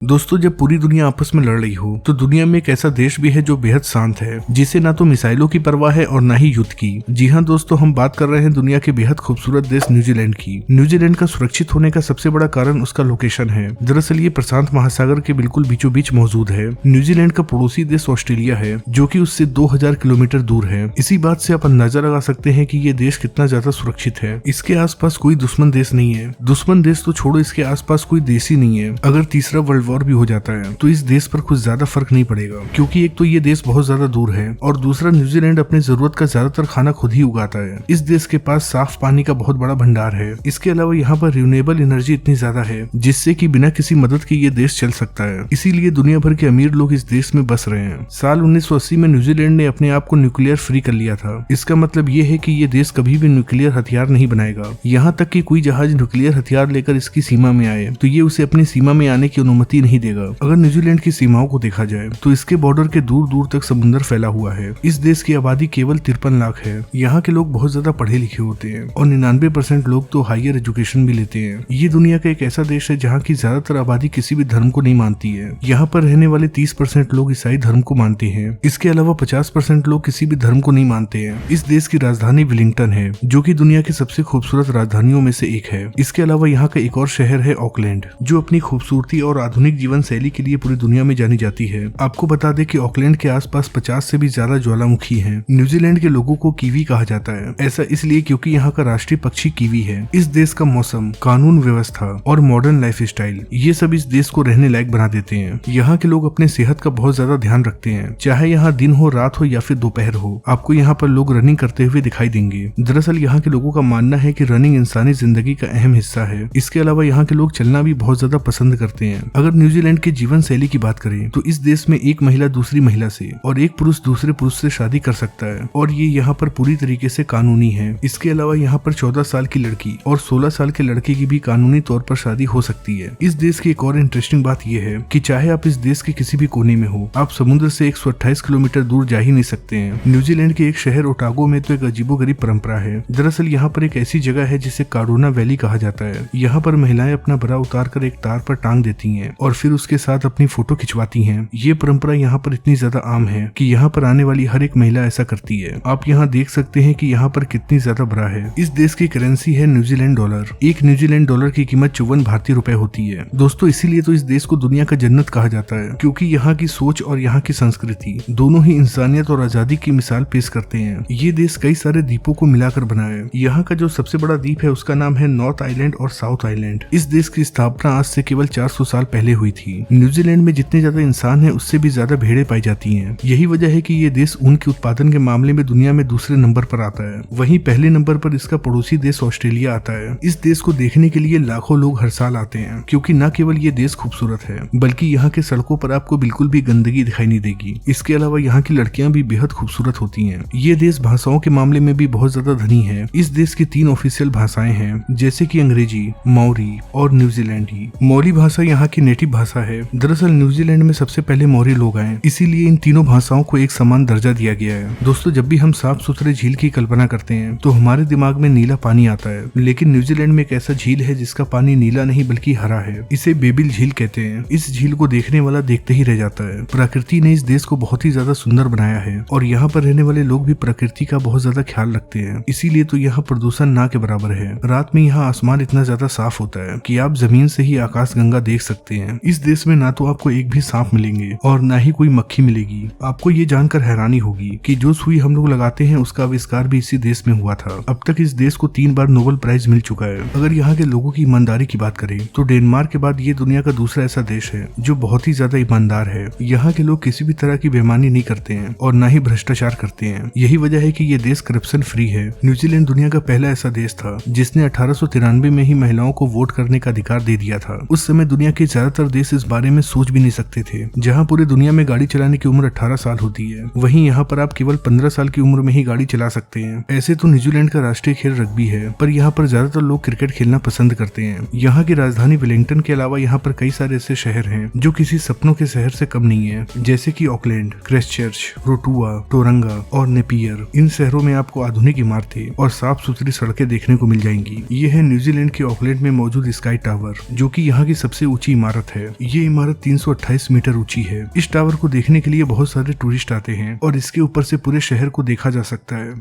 दोस्तों, जब पूरी दुनिया आपस में लड़ रही हो तो दुनिया में एक ऐसा देश भी है जो बेहद शांत है, जिसे ना तो मिसाइलों की परवाह है और ना ही युद्ध की। जी हाँ दोस्तों, हम बात कर रहे हैं दुनिया के बेहद खूबसूरत देश न्यूजीलैंड की। न्यूजीलैंड का सुरक्षित होने का सबसे बड़ा कारण उसका लोकेशन है। दरअसल ये प्रशांत महासागर के बिल्कुल बीचों बीच मौजूद है। न्यूजीलैंड का पड़ोसी देश ऑस्ट्रेलिया है, जो कि उससे 2000 किलोमीटर दूर है। इसी बात से आप अंदाजा लगा सकते हैं कि ये देश कितना ज्यादा सुरक्षित है। इसके आसपास कोई दुश्मन देश नहीं है। दुश्मन देश तो छोड़ो, इसके आसपास कोई देश ही नहीं है। अगर तीसरा वर्ल्ड वॉर भी हो जाता है तो इस देश पर कुछ ज्यादा फर्क नहीं पड़ेगा, क्योंकि एक तो ये देश बहुत ज्यादा दूर है और दूसरा न्यूजीलैंड अपने जरूरत का ज्यादातर खाना खुद ही उगाता है। इस देश के पास साफ पानी का बहुत बड़ा भंडार है। इसके अलावा यहाँ पर रिन्यूएबल एनर्जी इतनी ज्यादा है जिससे कि बिना किसी मदद के ये देश चल सकता है। इसीलिए दुनिया भर के अमीर लोग इस देश में बस रहे हैं। साल 1980 में न्यूजीलैंड ने अपने आप को न्यूक्लियर फ्री कर लिया था। इसका मतलब ये है कि ये देश कभी भी न्यूक्लियर हथियार नहीं बनाएगा। यहाँ तक कि कोई जहाज न्यूक्लियर हथियार लेकर इसकी सीमा में आए तो ये उसे अपनी सीमा में आने की अनुमति नहीं देगा। अगर न्यूजीलैंड की सीमाओं को देखा जाए तो इसके बॉर्डर के दूर दूर तक समुद्र फैला हुआ है। इस देश की आबादी केवल 53 लाख है। यहाँ के लोग बहुत ज्यादा पढ़े लिखे होते हैं और 99% लोग तो हायर एजुकेशन भी लेते हैं। ये दुनिया का एक ऐसा देश है जहाँ की ज्यादातर आबादी किसी भी धर्म को नहीं मानती है। यहाँ पर रहने वाले 30% लोग ईसाई धर्म को मानते हैं। इसके अलावा 50% लोग किसी भी धर्म को नहीं मानते हैं। इस देश की राजधानी वेलिंगटन है, जो की दुनिया की सबसे खूबसूरत राजधानियों में से एक है। इसके अलावा यहाँ का एक और शहर है ऑकलैंड, जो अपनी खूबसूरती और आधुनिक जीवन शैली के लिए पूरी दुनिया में जानी जाती है। आपको बता दें कि ऑकलैंड के आसपास 50 से भी ज्यादा ज्वालामुखी हैं। न्यूजीलैंड के लोगों को कीवी कहा जाता है। ऐसा इसलिए क्योंकि यहाँ का राष्ट्रीय पक्षी कीवी है। इस देश का मौसम, कानून व्यवस्था और मॉडर्न लाइफ स्टाइल, ये सब इस देश को रहने लायक बना देते हैं। यहाँ के लोग अपने सेहत का बहुत ज्यादा ध्यान रखते हैं। चाहे यहाँ दिन हो, रात हो या फिर दोपहर हो, आपको यहाँ पर लोग रनिंग करते हुए दिखाई देंगे। दरअसल यहाँ के लोगों का मानना है कि रनिंग इंसानी जिंदगी का अहम हिस्सा है। इसके अलावा यहाँ के लोग चलना भी बहुत ज्यादा पसंद करते हैं। अगर न्यूजीलैंड की जीवन शैली की बात करें तो इस देश में एक महिला दूसरी महिला से और एक पुरुष दूसरे पुरुष से शादी कर सकता है और ये यहाँ पर पूरी तरीके से कानूनी है। इसके अलावा यहाँ पर 14 साल की लड़की और 16 साल के लड़के की भी कानूनी तौर पर शादी हो सकती है। इस देश की एक और इंटरेस्टिंग बात यह है कि चाहे आप इस देश के किसी भी कोने में हो, आप समुद्र से 128 किलोमीटर दूर जा ही नहीं सकते हैं। न्यूजीलैंड के एक शहर ओटागो में तो एक अजीबोगरीब परंपरा है। दरअसल यहाँ पर एक ऐसी जगह है जिसे कारोना वैली कहा जाता है। यहाँ पर महिलाएं अपना बरा उतार कर एक तार पर टांग देती हैं और फिर उसके साथ अपनी फोटो खिंचवाती हैं। ये परंपरा यहाँ पर इतनी ज्यादा आम है कि यहाँ पर आने वाली हर एक महिला ऐसा करती है। आप यहाँ देख सकते हैं कि यहाँ पर कितनी ज्यादा बड़ा है। इस देश की करेंसी है न्यूजीलैंड डॉलर। एक न्यूजीलैंड डॉलर की कीमत 54 भारतीय रुपए होती है। दोस्तों, इसीलिए तो इस देश को दुनिया का जन्नत कहा जाता है, क्योंकि यहाँ की सोच और यहाँ की संस्कृति दोनों ही इंसानियत और आजादी की मिसाल पेश करते हैं। ये देश कई सारे द्वीपों को मिलाकर बना है। यहाँ का जो सबसे बड़ा द्वीप है उसका नाम है नॉर्थ आइलैंड और साउथ आइलैंड। इस देश की स्थापना आज से केवल 400 साल पहले हुई थी। न्यूजीलैंड में जितने ज्यादा इंसान है उससे भी ज्यादा भेड़ें पाई जाती हैं। यही वजह है कि ये देश ऊन के उत्पादन के मामले में दुनिया में दूसरे नंबर पर आता है। वहीं पहले नंबर पर इसका पड़ोसी देश ऑस्ट्रेलिया आता है। इस देश को देखने के लिए लाखों लोग हर साल आते हैं, क्योंकि न केवल ये देश खूबसूरत है बल्कि यहाँ के सड़कों पर आपको बिल्कुल भी गंदगी दिखाई नहीं देगी। इसके अलावा यहाँ की लड़कियां भी बेहद खूबसूरत होती हैं। ये देश भाषाओं के मामले में भी बहुत ज्यादा धनी है। इस देश की 3 ऑफिशियल भाषाएं हैं, जैसे कि अंग्रेजी, मौरी और न्यूजीलैंडी। मौरी भाषा यहाँ की नेटिव भाषा है। दरअसल न्यूजीलैंड में सबसे पहले मौरी लोग आए, इसीलिए इन तीनों भाषाओं को एक समान दर्जा दिया गया है। दोस्तों, जब भी हम साफ सुथरे झील की कल्पना करते हैं तो हमारे दिमाग में नीला पानी आता है, लेकिन न्यूजीलैंड में एक ऐसा झील है जिसका पानी नीला नहीं बल्कि हरा है। इसे बेबिल झील कहते हैं। इस झील को देखने वाला देखते ही रह जाता है। प्रकृति ने इस देश को बहुत ही ज्यादा सुंदर बनाया है और यहाँ पर रहने वाले लोग भी प्रकृति का बहुत ज्यादा ख्याल रखते हैं। इसीलिए तो यहाँ प्रदूषण ना के बराबर है। रात में यहाँ आसमान इतना ज्यादा साफ होता है कि आप जमीन से ही आकाश गंगा देख सकते हैं। इस देश में ना तो आपको एक भी सांप मिलेंगे और ना ही कोई मक्खी मिलेगी। आपको ये जानकर हैरानी होगी कि जो सुई हम लोग लगाते हैं उसका आविष्कार भी इसी देश में हुआ था। अब तक इस देश को 3 बार नोबेल प्राइज मिल चुका है। अगर यहाँ के लोगों की ईमानदारी की बात करें तो डेनमार्क के बाद ये दुनिया का दूसरा ऐसा देश है जो बहुत ही ज्यादा ईमानदार है। यहाँ के लोग किसी भी तरह की बेईमानी नहीं करते हैं और न ही भ्रष्टाचार करते हैं। यही वजह है कि ये देश करप्शन फ्री है। न्यूजीलैंड दुनिया का पहला ऐसा देश था जिसने 1893 में ही महिलाओं को वोट करने का अधिकार दे दिया था। उस समय दुनिया के ज्यादातर देश इस बारे में सोच भी नहीं सकते थे। जहाँ पूरे दुनिया में गाड़ी चलाने की उम्र 18 साल होती है, वहीं यहाँ पर आप केवल 15 साल की उम्र में ही गाड़ी चला सकते हैं। ऐसे तो न्यूजीलैंड का राष्ट्रीय खेल रग्बी है, पर यहाँ पर ज्यादातर लोग क्रिकेट खेलना पसंद करते हैं। यहाँ की राजधानी वेलिंगटन के अलावा यहाँ पर कई सारे ऐसे शहर हैं जो किसी सपनों के शहर से कम नहीं है, जैसे कि ऑकलैंड, क्राइस्टचर्च, रोटुआ, टोरंगा और नेपियर। इन शहरों में आपको आधुनिक इमारतें और साफ सुथरी सड़कें देखने को मिल जाएंगी। ये है न्यूजीलैंड के ऑकलैंड में मौजूद स्काई टावर, जो कि यहाँ की सबसे ऊंची इमारत इमारत है। ये इमारत 328 मीटर ऊंची है। इस टावर को देखने के लिए बहुत सारे टूरिस्ट आते हैं और इसके ऊपर से पूरे शहर को देखा जा सकता है।